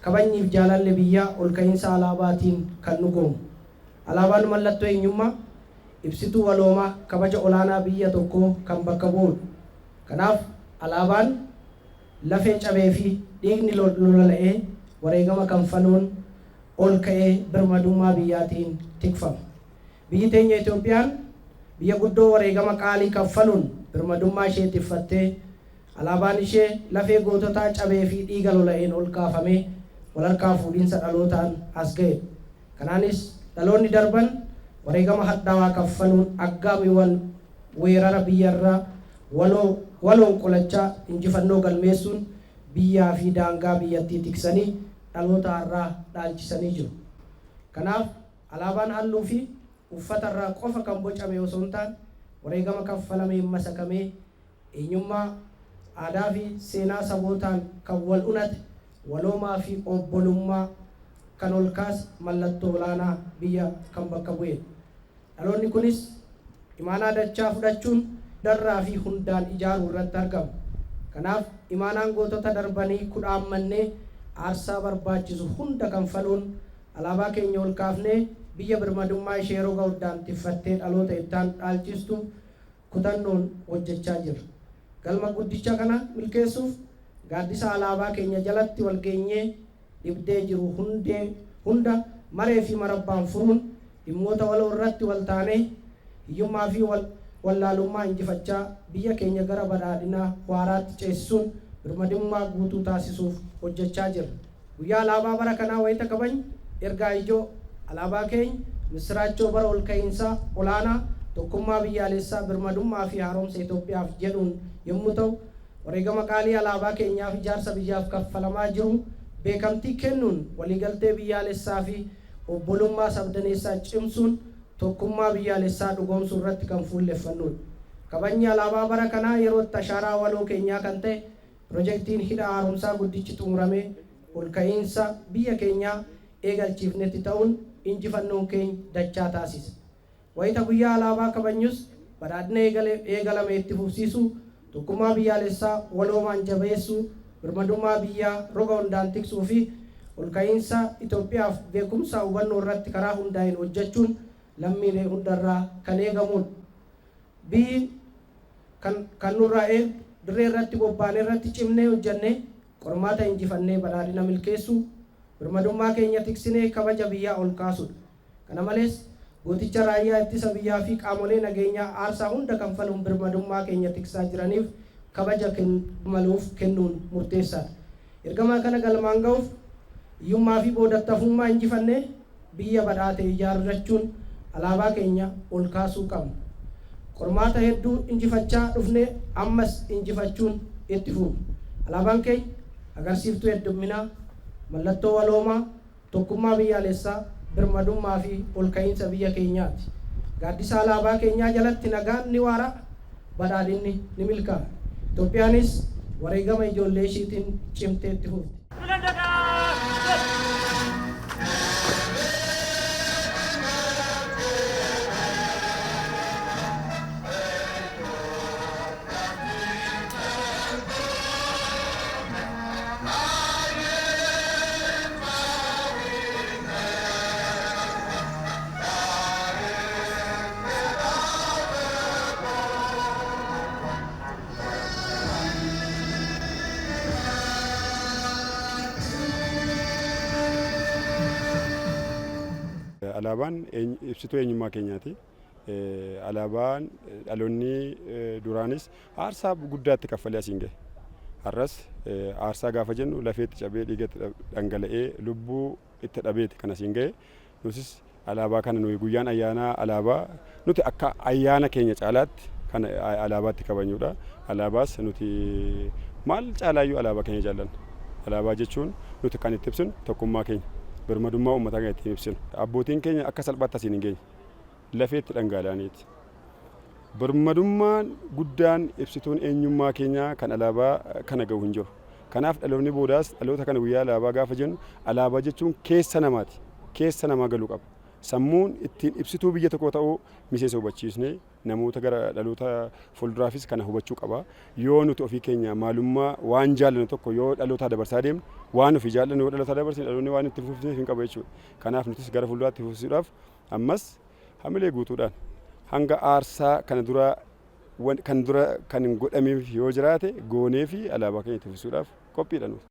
kabajniif jaalalli biyyaa ol ka'iinsa alaabaatiin kan dhugoomu. Alaabaan mallattoo eenyummaa, ibsituu waloomaa, kabaja olaanaa biyya tokkoo kan bakka bu'udha. Kanaaf alaabaan lafee cabee fi dhiigni lola'ee wareegama kanfaluun ol ka'ee birmadummaa biyyaatiin tikfama. Biyyi teenya Itoophiyaan biyya guddoo wareegama qaalii kanfaluun birmadummaa ishee tiffattee alaabaan ishee lafee goototaa cabee fi dhiiga lola'een ol kaafamee walharkaa fuudhinsa dhalootaan as ga'e. Kanaanis dhaloonni darban wareegama hadhaawaa kanfaluun aggaamiiwwan weerara biyyarraa waloon qolachaa injifannoo galmeessuun biyyaa fi daangaa biyyattii tiksanii dhaloota har'aa dhaalchisanii jiru. Kanaaf alaabaan halluu fi uffata irraa qofa kan bocame osoo hin taane wareegama kanfalamee masakamee eenyummaa, aadaa fi seenaa sabootaan kan wal unate waloomaa fi obbolummaa kan ol kaase mallattoo olaanaa biyya kan bakka bu'edha. Dhaloonni kunis imaanaa dachaa fudhachuun darraa fi hundaan ijaaruu irratti argama. Kanaaf imaanaan gootota darbanii kudhaammannee aarsaa barbaachisu hunda kanfaluun alaabaa keenya ol kaafnee biyya birmadummaa ishee roga hundaan tiffattee dhaloota ittaan dhaalchistu kutannoon hojjechaa jirra. Galma guddicha kana milkeessuuf gaaddisa alaabaa keenya jalatti wal geenyee dhibdee jiru hunda maree fi marabbaan furuun dhimmoota waloo irratti wal taanee hiyyummaa fi wallaalummaa injifachaa biyya keenya gara badhaadhinaa waaraatti ceesisuun birmadummaa guutuu taasisuuf hojjechaa jirra. Guyyaa alaabaa bara kanaa wayita kabajnu ergaa ijoo alaabaa keenya misiraachoo bara ol ka'iinsaa olaanaa tokkummaa biyyaalessaa birmadummaa fi haaromsa Itoophiyaaf jedhuun yommuu ta'u, wareegama qaalii alaabaa keenyaaf ijaarsa biyyaaf kaffalamaa jiru beekamtii kennuun waliigaltee biyyaalessaa fi obbolummaa sabdaneessaa cimsuun tokkummaa biyyaalessaa dhugoomsuu irratti kan fuulleffannudha. Kabajni alaabaa bara kanaa yeroo ashaaraa waloo keenyaa kan ta'e piroojeektiin hidha haaromsaa guddichi xumuramee ol ka'iinsa biyya keenyaa eegalchiifnetti ta'uun injifannoon keenya dachaa taasisa. Wayita guyyaa alaabaa kabajnus badhaadhina eegalame itti fufsiisuu, tokkummaa biyyaalessaa waloomaan jabeessuu, birmadummaa biyyaa roga hundaan tiksuu fi ol ka'iinsa Itoophiyaaf beekumsa hubannoo irratti karaa hundaa'een hojjechuun lammiilee hundarraa kan eegamudha. Biyyi kan nurraa dirree irratti bobbaanee irratti cimnee hojjannee qormaata injifannee badhaadhina milkeessuu, birmadummaa keenya tiksinee kabaja biyyaa ol kaasudha. Kana malees gooticha raayyaa ittisa biyyaa fi qaamolee nageenyaa aarsaa hunda kanfaluun birmadummaa keenya tiksaa jiraniif kabaja maluuf kennuun murteessaadha. Ergamaa kana galmaan ga'uuf hiyyummaa fi boodattafummaa injifannee biyya badhaate ijaarrachuun alaabaa keenya ol kaasuu qabna. Qormaata hedduu injifachaa dhufnee ammas injifachuun itti fufu. Alaabaan keenya agarsiiftuu heddumminaa, mallattoo waloomaa, tokkummaa biyyaalessaa, birmadummaa fi ol ka'iinsa biyya keenyaati. Gaaddisa alaabaa keenyaa jalatti nagaan ni waara, badhaadhinni ni milkaa'a. Itoophiyaanis wareegama ijoollee ishiitiin cimtee itti fufti. Alaabaan ibsituu eenyummaa keenyaati. Alaabaan dhaloonni duraanis aarsaa guddaatti kaffalee asiin gahe. Har'as aarsaa gaafa jennu lafeetti cabee dhiigatti dhangala'ee lubbuu itti dhabeeti kan asiin gahe. Nutis alaabaa kana nuyi guyyaan ayyaanaa alaabaa nuti akka ayyaana keenya caalaatti kan alaabaatti kabajnudha. Alaabaas nuti maal caalaayyuu alaabaa keenya jaallanna. Alaabaa jechuun nuti kan itti ibsinu tokkummaa keenya. Birmadummaa uummataa kan ittiin ibsinu. Abbootiin keenya akka salphaatti asiin hin geenye lafeetti dhangala'aniiti. Birmadummaan guddaan ibsituun eenyummaa keenyaa kan alaabaa kana gahu hin jiru. Kanaaf dhaloonni boodaas dhaloota kana guyyaa alaabaa gaafa jennu alaabaa jechuun keessa namaati. Keessa namaa galuu qaba. sammuun ittiin ibsituu biyya tokkoo ta'uu miseensa hubachiisnee namoota gara dhaloota fuulduraafis kana hubachuu qaba. Yoo nuti ofii keenya maalummaa waan jaallannu tokko yoo dhaloota dabarsaa deemnu waan ofii jaallannu yoo dhaloota dabarsine dhaloonni waan itti fufsiisee hin qabu jechuudha. Kanaaf nutis gara fuulduraatti fufsiisuudhaaf ammas hamilee guutuudhaan hanga aarsaa kana dura kan hin godhameef yoo jiraate goonee fi alaabaa keenya itti fufsiisuudhaaf qophiidha nuti.